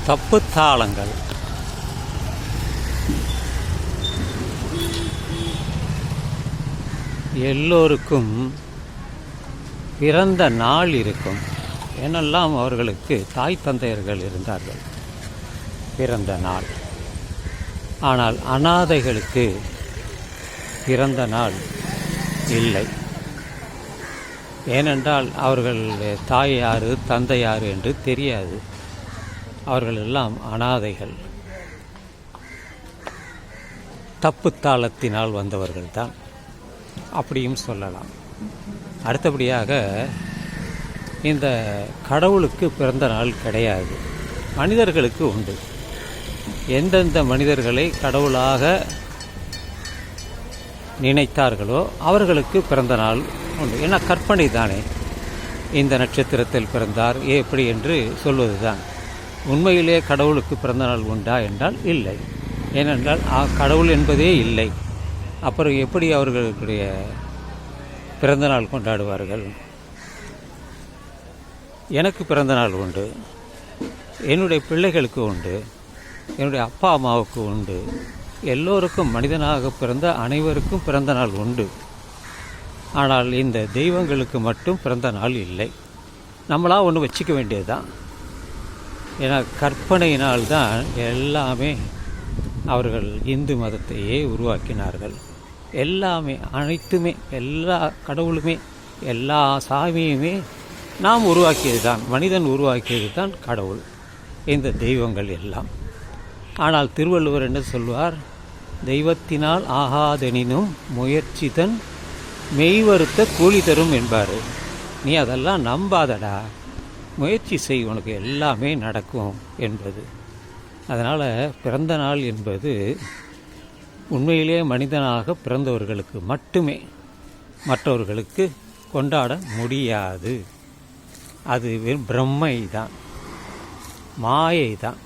தப்பு தாளங்கள். எல்லோருக்கும் பிறந்த நாள் இருக்கும். ஏனெல்லாம் அவர்களுக்கு தாய் தந்தையர்கள் இருந்தார்கள், பிறந்த நாள். ஆனால் அனாதைகளுக்கு பிறந்த நாள் இல்லை. ஏனென்றால் அவர்கள் தாய் யார் தந்தை யார் என்று தெரியாது. அவர்கள் எல்லாம் அனாதைகள், தப்பு தாளத்தினால் வந்தவர்கள்தான், அப்படியும் சொல்லலாம். அடுத்தபடியாக இந்த கடவுளுக்கு பிறந்த நாள் கிடையாது, மனிதர்களுக்கு உண்டு. எந்தெந்த மனிதர்களை கடவுளாக நினைத்தார்களோ அவர்களுக்கு பிறந்த நாள் உண்டு. ஏன்னா கற்பனை தானே, இந்த நட்சத்திரத்தில் பிறந்தார் எப்படி என்று சொல்வது தான். உண்மையிலே கடவுளுக்கு பிறந்த நாள் உண்டா என்றால் இல்லை. ஏனென்றால் கடவுள் என்பதே இல்லை. அப்புறம் எப்படி அவர்களுடைய பிறந்த நாள் கொண்டாடுவார்கள்? எனக்கு பிறந்த நாள் உண்டு, என்னுடைய பிள்ளைகளுக்கு உண்டு, என்னுடைய அப்பா அம்மாவுக்கு உண்டு. எல்லோருக்கும், மனிதனாக பிறந்த அனைவருக்கும் பிறந்த நாள் உண்டு. ஆனால் இந்த தெய்வங்களுக்கு மட்டும் பிறந்த நாள் இல்லை. நம்மளா ஒன்று வச்சுக்க வேண்டியது தான். ஏன்னா கற்பனையினால்தான் எல்லாமே அவர்கள் இந்து மதத்தையே உருவாக்கினார்கள். எல்லாமே, அனைத்துமே, எல்லா கடவுளுமே, எல்லா சாமியுமே நாம் உருவாக்கியது தான், மனிதன் உருவாக்கியது தான் கடவுள், இந்த தெய்வங்கள் எல்லாம். ஆனால் திருவள்ளுவர் என்ன சொல்வார்? தெய்வத்தினால் ஆகாதெனினும் முயற்சிதன் மெய்வருத்த கூலி தரும் என்பார். நீ அதெல்லாம் நம்பாதடா, முயற்சி செய், உனக்கு எல்லாமே நடக்கும் என்பது. அதனால் பிறந்த நாள் என்பது உண்மையிலே மனிதனாக பிறந்தவர்களுக்கு மட்டுமே, மற்றவர்களுக்கு கொண்டாட முடியாது. அது வெறும் பிரம்மை தான், மாயை தான்.